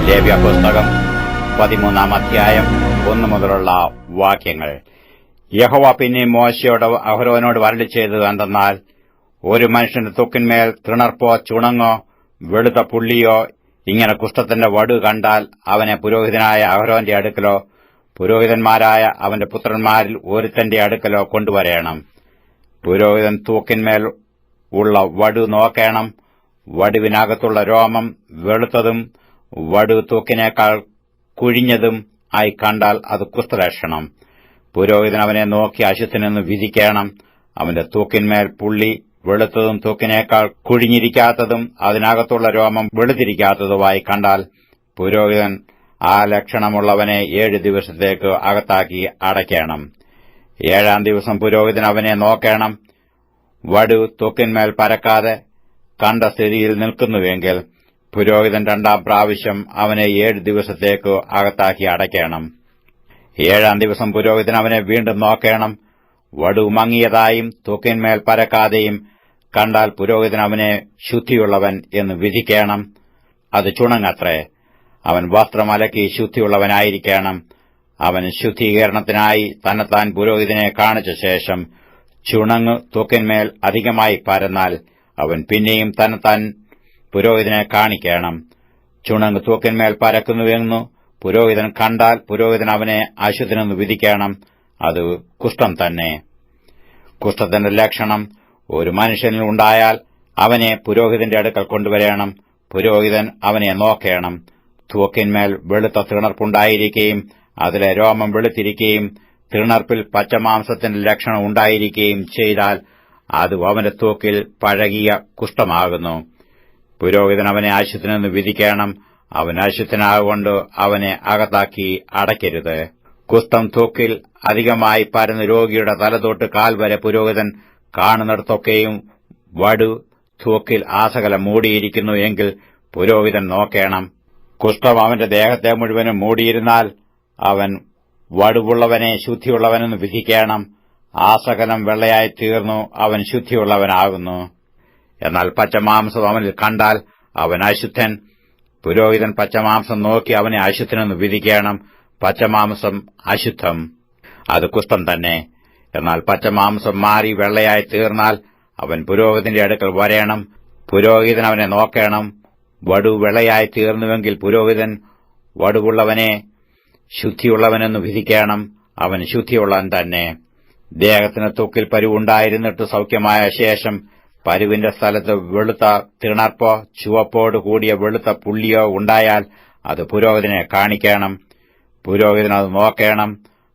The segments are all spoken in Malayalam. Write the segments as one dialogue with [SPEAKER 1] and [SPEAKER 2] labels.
[SPEAKER 1] ലേവ്യപുസ്തകം 13-ാം അധ്യായം 1 മുതലുള്ള വാക്യങ്ങൾ. യഹോവ പിന്നെ മോശയോട് അഹരോനോട് അരുളിച്ചെയ്തത് എന്തെന്നാൽ, ഒരു മനുഷ്യന്റെ ത്വക്കിന്മേൽ തൃണർപ്പോ ചുണങ്ങോ വെളുത്ത പുള്ളിയോ ഇങ്ങനെ കുഷ്ഠത്തിന്റെ വടു കണ്ടാൽ അവനെ പുരോഹിതനായ അഹരോന്റെ അടുക്കലോ പുരോഹിതന്മാരായ അവന്റെ പുത്രന്മാരിൽ ഒരുത്തന്റെ അടുക്കലോ കൊണ്ടുവരേണം. പുരോഹിതൻ തൂക്കിന്മേൽ ഉള്ള വടു നോക്കേണം. വടുവിനകത്തുള്ള രോമം വെളുത്തതും വടു തൂക്കിനേക്കാൾ കുഴിഞ്ഞതും ആയി കണ്ടാൽ അത് കുഷ്ഠലക്ഷണം. പുരോഹിതൻ അവനെ നോക്കി അശുദ്ധനെന്ന് വിധിക്കണം. അവന്റെ തൂക്കിന്മേൽ പുള്ളി വെളുത്തതും തൂക്കിനേക്കാൾ കുഴിഞ്ഞിരിക്കാത്തതും അതിനകത്തുള്ള രോമം വെളുത്തിരിക്കാത്തതുമായി കണ്ടാൽ പുരോഹിതൻ ആ ലക്ഷണമുള്ളവനെ 7 ദിവസത്തേക്ക് അകത്താക്കി അടയ്ക്കണം. 7-ാം ദിവസം പുരോഹിതൻ അവനെ നോക്കണം. വടു തൂക്കിന്മേൽ പരക്കാതെ കണ്ട സ്ഥിതിയിൽ നിൽക്കുന്നുവെങ്കിൽ പുരോഹിതൻ 2-ാം പ്രാവശ്യം അവനെ 7 ദിവസത്തേക്ക് അകത്താക്കി അടയ്ക്കണം. 7-ാം ദിവസം പുരോഹിതൻ അവനെ വീണ്ടും നോക്കണം. വടു മങ്ങിയതായും തൂക്കിന്മേൽ പരക്കാതെയും കണ്ടാൽ പുരോഹിതൻ അവനെ ശുദ്ധിയുള്ളവൻ എന്ന് വിധിക്കണം. അത് ചുണങ്ങത്രേ. അവൻ വസ്ത്രം അലക്കി ശുദ്ധിയുള്ളവനായിരിക്കണം. അവൻ ശുദ്ധീകരണത്തിനായി തന്നെത്താൻ പുരോഹിതനെ കാണിച്ച ശേഷം ചുണങ്ങ് തൂക്കിന്മേൽ അധികമായി പരന്നാൽ അവൻ പിന്നെയും തന്നെത്താൻ പുരോഹിതനെ കാണിക്കണം. ചുണങ്ങ് തൂക്കിന്മേൽ പരക്കുന്നുവെന്നു പുരോഹിതൻ കണ്ടാൽ പുരോഹിതൻ അവനെ അശുദ്ധനെന്ന് വിധിക്കണം. അത് കുഷ്ഠം തന്നെ. കുഷ്ഠത്തിന്റെ ലക്ഷണം ഒരു മനുഷ്യനിൽ ഉണ്ടായാൽ അവനെ പുരോഹിതന്റെ അടുക്കൽ കൊണ്ടുവരേണം. പുരോഹിതൻ അവനെ നോക്കണം. തൂക്കിന്മേൽ വെളുത്ത തിണർപ്പുണ്ടായിരിക്കുകയും അതിലെ രോമം വെളുത്തിരിക്കുകയും തിണർപ്പിൽ പച്ചമാംസത്തിന്റെ ലക്ഷണം ഉണ്ടായിരിക്കുകയും ചെയ്താൽ അത് അവന്റെ തൂക്കിൽ പഴകിയ കുഷ്ഠമാകുന്നു. പുരോഹിതൻ അവനെ അശുദ്ധനെന്ന് വിധിക്കണം. അവൻ അശുദ്ധനാകൊണ്ട് അവനെ അകത്താക്കി അടയ്ക്കരുത്. കുഷ്ഠം തൂക്കിൽ അധികമായി പരന്ന് രോഗിയുടെ തലതൊട്ട് കാൽ വരെ പുരോഹിതൻ കാണുന്നിടത്തൊക്കെയും വടു തൂക്കിൽ ആസകലം മൂടിയിരിക്കുന്നു എങ്കിൽ പുരോഹിതൻ നോക്കണം. കുഷ്ഠം അവന്റെ ദേഹത്തെ മുഴുവനും മൂടിയിരുന്നാൽ അവൻ വടുവുള്ളവനെ ശുദ്ധിയുള്ളവനെന്ന് വിധിക്കണം. ആസകലം വെള്ളയായി തീർന്നു അവൻ ശുദ്ധിയുള്ളവനാകുന്നു. എന്നാൽ പച്ചമാംസം അവനിൽ കണ്ടാൽ അവൻ അശുദ്ധൻ. പുരോഹിതൻ പച്ചമാംസം നോക്കി അവനെ അശുദ്ധനെന്ന് വിധിക്കണം. പച്ചമാംസം അശുദ്ധം, അത് കുഷ്ഠം തന്നെ. എന്നാൽ പച്ചമാംസം മാറി വെള്ളയായി തീർന്നാൽ അവൻ പുരോഹിതന്റെ അടുക്കൽ വരേണം. പുരോഹിതൻ അവനെ നോക്കണം. വടു വെള്ളയായി തീർന്നുവെങ്കിൽ പുരോഹിതൻ വടുവുള്ളവനെ ശുദ്ധിയുള്ളവനെന്ന് വിധിക്കണം. അവൻ ശുദ്ധിയുള്ളവൻ തന്നെ. ദേഹത്തിന് ത്വക്കിൽ പരുവുണ്ടായിരുന്നിട്ട് സൌഖ്യമായ ശേഷം പരുവിന്റെ സ്ഥലത്ത് വെളുത്ത തിണർപ്പോ ചുവപ്പോട് കൂടിയ വെളുത്ത പുള്ളിയോ ഉണ്ടായാൽ അത് പുരോഹിതനെ കാണിക്കണം. പുരോഹിതൻ അത് നോക്കണം.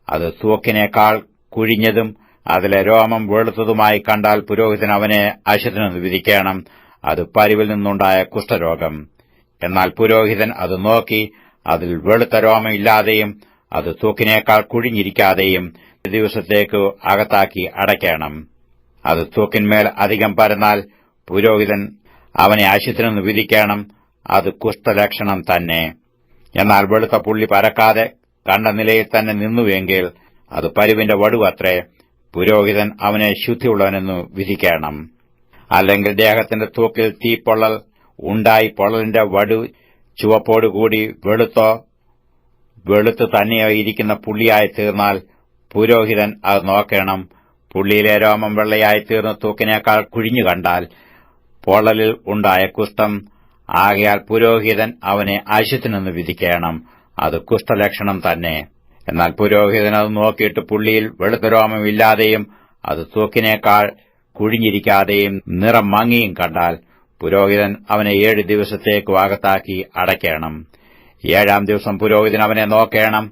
[SPEAKER 1] അത് തൂക്കിനേക്കാൾ കുഴിഞ്ഞതും അതിലെ രോമം വെളുത്തതുമായി കണ്ടാൽ പുരോഹിതൻ അവനെ അശുദ്ധനെന്ന് വിധിക്കണം. അത് പരുവിൽ നിന്നുണ്ടായ കുഷ്ഠരോഗം. എന്നാൽ പുരോഹിതൻ അത് നോക്കി അതിൽ വെളുത്ത രോമം ഇല്ലാതെയും അത് തൂക്കിനേക്കാൾ കുഴിഞ്ഞിരിക്കാതെയും ദിവസത്തേക്ക് അകത്താക്കി അടയ്ക്കണം. അത് തൂക്കിന്മേൽ അധികം പരന്നാൽ പുരോഹിതൻ അവനെ അശുദ്ധനെന്ന് വിധിക്കണം. അത് കുഷ്ഠലക്ഷണം തന്നെ. എന്നാൽ വെളുത്ത പുള്ളി പരക്കാതെ കണ്ട നിലയിൽ തന്നെ നിന്നുവെങ്കിൽ അത് പരുവിന്റെ വടുവത്രേ. പുരോഹിതൻ അവനെ ശുദ്ധിയുള്ളവനെന്നു വിധിക്കണം. അല്ലെങ്കിൽ ദേഹത്തിന്റെ തൂക്കിൽ തീപ്പൊള്ളൽ ഉണ്ടായി പൊള്ളലിന്റെ വടു ചുവപ്പോടുകൂടി വെളുത്തു തന്നെയോ ഇരിക്കുന്ന പുള്ളിയായി തീർന്നാൽ പുരോഹിതൻ അത് നോക്കണം. പുള്ളിയിലെ രോമം വെള്ളയായി തീർന്ന് തൂക്കിനേക്കാൾ കുഴിഞ്ഞു കണ്ടാൽ പൊള്ളലിൽ ഉണ്ടായ കുഷ്ഠം ആകയാൽ പുരോഹിതൻ അവനെ അശുദ്ധനെന്ന് വിധിക്കണം. അത് കുഷ്ഠലക്ഷണം തന്നെ. എന്നാൽ പുരോഹിതൻ അത് നോക്കിയിട്ട് പുള്ളിയിൽ വെളുത്ത രോമം ഇല്ലാതെയും അത് തൂക്കിനേക്കാൾ കുഴിഞ്ഞിരിക്കാതെയും നിറം മങ്ങിയും കണ്ടാൽ പുരോഹിതൻ അവനെ 7 ദിവസത്തേക്ക് അകത്താക്കി അടയ്ക്കണം. 7-ാം ദിവസം പുരോഹിതൻ അവനെ നോക്കണം.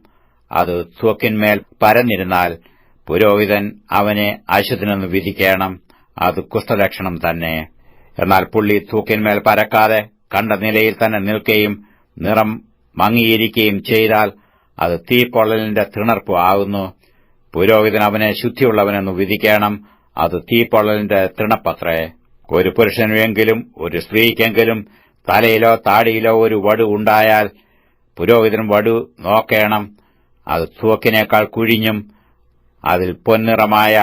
[SPEAKER 1] അത് തൂക്കിന്മേൽ പരന്നിരുന്നാൽ പുരോഹിതൻ അവനെ അശുദ്ധനെന്ന് വിധിക്കണം. അത് കുഷ്ഠലക്ഷണം തന്നെ. എന്നാൽ പുള്ളി തൂക്കിന്മേൽ പരക്കാതെ കണ്ട നിലയിൽ തന്നെ നിൽക്കുകയും നിറം മങ്ങിയിരിക്കുകയും ചെയ്താൽ അത് തീപ്പൊള്ളലിന്റെ തിണർപ്പ് ആകുന്നു. പുരോഹിതൻ അവനെ ശുദ്ധിയുള്ളവനെന്ന് വിധിക്കണം. അത് തീപ്പൊള്ളലിന്റെ തിണപ്പത്രേ. ഒരു പുരുഷനുവെങ്കിലും ഒരു സ്ത്രീക്കെങ്കിലും തലയിലോ താടിയിലോ ഒരു വടു ഉണ്ടായാൽ പുരോഹിതൻ വടു നോക്കണം. അത് തൂക്കിനേക്കാൾ കുഴിഞ്ഞും അതിൽ പൊന്നിറമായ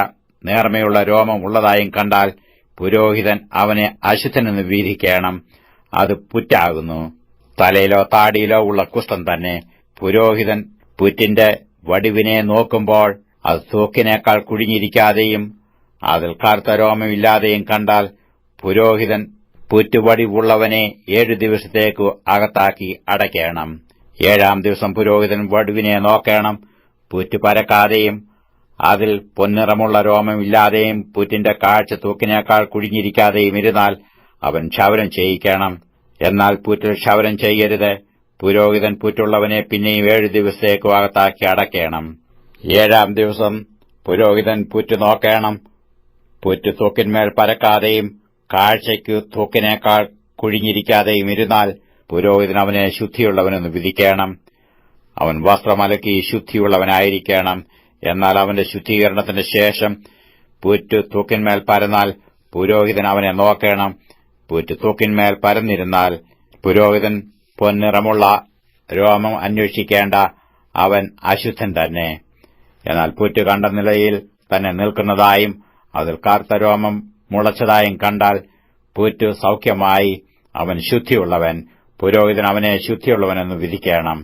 [SPEAKER 1] നേർമയുള്ള രോമം ഉള്ളതായും കണ്ടാൽ പുരോഹിതൻ അവനെ അശുദ്ധനെന്ന് വിധിക്കണം. അത് പുറ്റാകുന്നു. തലയിലോ താടിയിലോ ഉള്ള കുഷ്ഠം തന്നെ. പുരോഹിതൻ പുറ്റിന്റെ വടിവിനെ നോക്കുമ്പോൾ അത് തൂക്കിനേക്കാൾ കുഴിഞ്ഞിരിക്കാതെയും അതിൽ കറുത്ത രോമമില്ലാതെയും കണ്ടാൽ പുരോഹിതൻ പുറ്റുവടിവുള്ളവനെ 7 ദിവസത്തേക്ക് അകത്താക്കി അടയ്ക്കണം. 7-ാം ദിവസം പുരോഹിതൻ വടുവിനെ നോക്കണം. പുറ്റ് പരക്കാതെയും അതിൽ പൊന്നിറമുള്ള രോമമില്ലാതെയും പുറ്റിന്റെ കാഴ്ച തൂക്കിനേക്കാൾ കുഴിഞ്ഞിരിക്കാതെയും ഇരുന്നാൽ അവൻ ക്ഷൗരം ചെയ്യിക്കണം. എന്നാൽ പുറ്റിൽ ക്ഷൗരം ചെയ്യരുത്. പുരോഹിതൻ പുറ്റുള്ളവനെ പിന്നെയും 7 ദിവസത്തേക്ക് അകത്താക്കി അടയ്ക്കണം. 7-ാം ദിവസം പുരോഹിതൻ പുറ്റ് നോക്കണം. പുറ്റ് തൂക്കിന്മേൽ പരക്കാതെയും കാഴ്ചയ്ക്ക് തൂക്കിനേക്കാൾ കുഴിഞ്ഞിരിക്കാതെയും ഇരുന്നാൽ പുരോഹിതൻ അവനെ ശുദ്ധിയുള്ളവനെന്ന് വിധിക്കണം. അവൻ വസ്ത്രമലക്കി ശുദ്ധിയുള്ളവനായിരിക്കണം. എന്നാൽ അവന്റെ ശുദ്ധീകരണത്തിന് ശേഷം പുറ്റ് തൂക്കിന്മേൽ പരന്നാൽ പുരോഹിതൻ അവനെ നോക്കണം. പുറ്റ് തൂക്കിന്മേൽ പരന്നിരുന്നാൽ പുരോഹിതൻ പൊന്നിറമുള്ള രോമം അന്വേഷിക്കേണ്ട, അവൻ അശുദ്ധൻ തന്നെ. എന്നാൽ പുറ്റ് കണ്ട നിലയിൽ തന്നെ നിൽക്കുന്നതായും അതിൽ കറുത്ത രോമം മുളച്ചതായും കണ്ടാൽ പുറ്റ് സൗഖ്യമായി, അവൻ ശുദ്ധിയുള്ളവൻ. പുരോഹിതൻ അവനെ ശുദ്ധിയുള്ളവനെന്ന് വിധിക്കണം.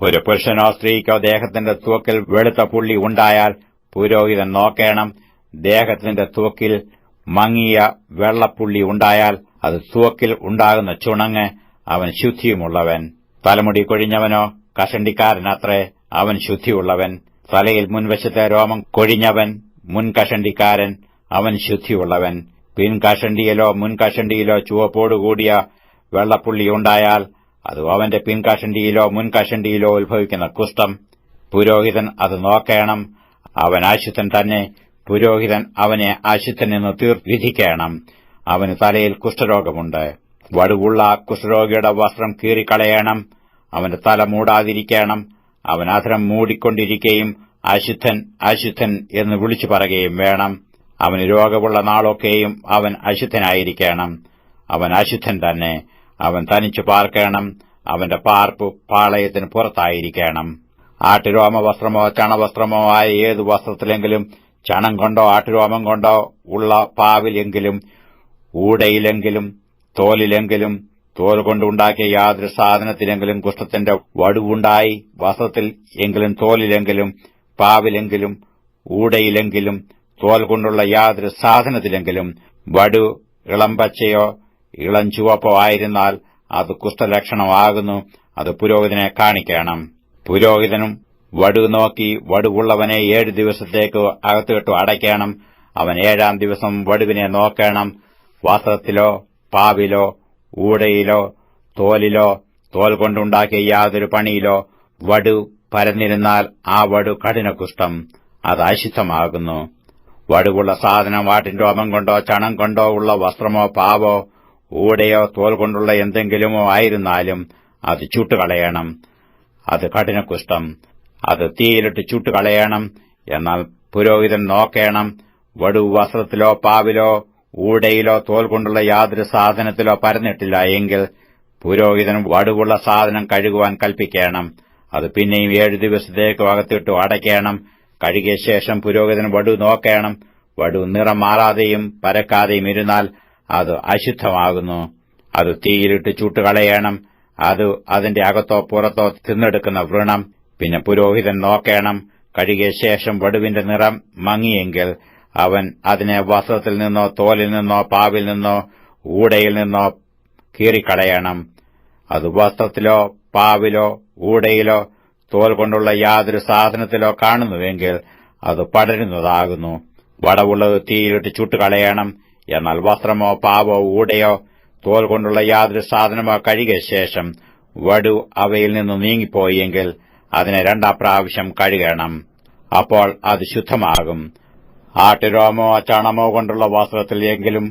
[SPEAKER 1] ഒരു പുരുഷനോ സ്ത്രീക്കോ ദേഹത്തിന്റെ തൂക്കിൽ വെളുത്ത പുള്ളി ഉണ്ടായാൽ പുരോഹിതൻ നോക്കണം. ദേഹത്തിന്റെ തൂക്കിൽ മങ്ങിയ വെള്ളപ്പുള്ളി ഉണ്ടായാൽ അത് തൂക്കിൽ ഉണ്ടാകുന്ന ചുണങ്ങ്, അവൻ ശുദ്ധിയുമുള്ളവൻ. തലമുടി കൊഴിഞ്ഞവനോ കഷണ്ടിക്കാരനത്രേ, അവൻ ശുദ്ധിയുള്ളവൻ. തലയിൽ മുൻവശത്തെ രോമം കൊഴിഞ്ഞവൻ മുൻകഷണ്ടിക്കാരൻ, അവൻ ശുദ്ധിയുള്ളവൻ. പിൻകഷണ്ടിയിലോ മുൻകഷണ്ടിയിലോ ചുവപ്പോടുകൂടിയ വെള്ളപ്പുള്ളി ഉണ്ടായാൽ അത് അവന്റെ പിൻകഷണ്ടിയിലോ മുൻകഷണ്ടിയിലോ ഉത്ഭവിക്കുന്ന കുഷ്ഠം. പുരോഹിതൻ അത് നോക്കണം. അവൻ അശുദ്ധൻ തന്നെ. പുരോഹിതൻ അവനെ അശുദ്ധനെന്ന് വിധിക്കണം. അവന് തലയിൽ കുഷ്ഠരോഗമുണ്ട്. വടുവുള്ള കുഷ്ഠരോഗിയുടെ വസ്ത്രം കീറിക്കളയണം. അവന്റെ തല മൂടാതിരിക്കണം. അവൻ അധരം മൂടിക്കൊണ്ടിരിക്കുകയും അശുദ്ധൻ അശുദ്ധൻ എന്ന് വിളിച്ചു പറയുകയും വേണം. അവന് രോഗമുള്ള നാളൊക്കെയും അവൻ അശുദ്ധനായിരിക്കണം. അവൻ അശുദ്ധൻ തന്നെ. അവൻ തനിച്ചു പാർക്കണം. അവന്റെ പാർപ്പ് പാളയത്തിന് പുറത്തായിരിക്കണം. ആട്ടുരോമ വസ്ത്രമോ ചണവസ്ത്രമോ ആയ ഏതു വസ്ത്രത്തിലെങ്കിലും ചണം കൊണ്ടോ ആട്ടുരോമം കൊണ്ടോ ഉള്ള പാവിലെങ്കിലും ഊടയിലെങ്കിലും തോലിലെങ്കിലും തോൽ കൊണ്ടുണ്ടാക്കിയ യാതൊരു സാധനത്തിലെങ്കിലും കുഷ്ഠത്തിന്റെ വടുവുണ്ടായി വസ്ത്രത്തിൽ എങ്കിലും തോലിലെങ്കിലും പാവിലെങ്കിലും ഊടയിലെങ്കിലും തോൽ കൊണ്ടുള്ള യാതൊരു സാധനത്തിലെങ്കിലും വടു ഇളംപച്ചയോ ഇളം ചുവപ്പോ ആയിരുന്നാൽ അത് കുഷ്ഠലക്ഷണമാകുന്നു. അത് പുരോഹിതനെ കാണിക്കണം. പുരോഹിതനും വടു നോക്കി വടുവുള്ളവനെ 7 ദിവസത്തേക്ക് അകത്തിട്ടു അടയ്ക്കണം. അവൻ 7-ാം ദിവസം വടുവിനെ നോക്കണം. വസ്ത്രത്തിലോ പാവിലോ ഊടയിലോ തോലിലോ തോൽ കൊണ്ടുണ്ടാക്കിയ യാതൊരു പണിയിലോ വടു പരന്നിരുന്നാൽ ആ വടു കഠിനകുഷ്ഠം, അത് അശുദ്ധമാകുന്നു. വടുവുള്ള സാധനം ആട്ടിൻ രോമം കൊണ്ടോ ചണം കൊണ്ടോ ഉള്ള വസ്ത്രമോ പാവോ ഊടയോ തോൽ കൊണ്ടുള്ള എന്തെങ്കിലുമോ ആയിരുന്നാലും അത് ചുട്ടുകളയണം. അത് കഠിനകുഷ്ഠം, അത് തീയിലിട്ട് ചുട്ടുകളയണം. എന്നാൽ പുരോഹിതൻ നോക്കണം. വടു വസ്ത്രത്തിലോ പാവിലോ ഊടയിലോ തോൽ കൊണ്ടുള്ള യാതൊരു സാധനത്തിലോ പരന്നിട്ടില്ല എങ്കിൽ പുരോഹിതൻ വടുവുള്ള സാധനം കഴുകുവാൻ കൽപ്പിക്കണം. അത് പിന്നെയും 7 ദിവസത്തേക്ക് അകത്തിട്ടു അടയ്ക്കണം. കഴുകിയ ശേഷം പുരോഹിതൻ വടു നോക്കണം. വടു നിറം മാറാതെയും പരക്കാതെയും ഇരുന്നാൽ അത് അശുദ്ധമാകുന്നു. അത് തീയിലിട്ട് ചുട്ടുകളയണം. അത് അതിന്റെ അകത്തോ പുറത്തോ തിന്നെടുക്കുന്ന വ്രണം. പിന്നെ പുരോഹിതൻ നോക്കണം. കഴുകിയ ശേഷം വടുവിന്റെ നിറം മങ്ങിയെങ്കിൽ അവൻ അതിനെ വസ്ത്രത്തിൽ നിന്നോ തോലിൽ നിന്നോ പാവിൽ നിന്നോ ഊടയിൽ നിന്നോ കീറിക്കളയണം. അത് വസ്ത്രത്തിലോ പാവിലോ ഊടയിലോ തോൽ കൊണ്ടുള്ള യാതൊരു സാധനത്തിലോ കാണുന്നുവെങ്കിൽ അത് പടരുന്നതാകുന്നു. വടവുള്ളത് തീയിലിട്ട് ചുട്ടുകളയണം. എന്നാൽ വസ്ത്രമോ പാവോ ഊടയോ തോൽ കൊണ്ടുള്ള യാതൊരു സാധനമോ കഴുകിയ ശേഷം വടു അവയിൽ നിന്ന് നീങ്ങിപ്പോയെങ്കിൽ അതിനെ 2-ാം പ്രാവശ്യം കഴുകണം. അപ്പോൾ അത് ശുദ്ധമാകും. ആട്ടുരോമോ ചണമോ കൊണ്ടുള്ള വസ്ത്രത്തിലെങ്കിലും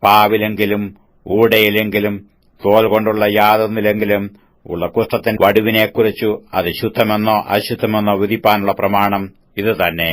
[SPEAKER 1] പാവിലെങ്കിലും ഊടയിലെങ്കിലും തോൽ കൊണ്ടുള്ള യാതൊന്നിലെങ്കിലും ഉള്ള കുഷ്ഠത്തിന്റെ വടുവിനെക്കുറിച്ചു അത് ശുദ്ധമെന്നോ അശുദ്ധമെന്നോ വിധിപ്പാനുള്ള പ്രമാണം ഇതുതന്നെ.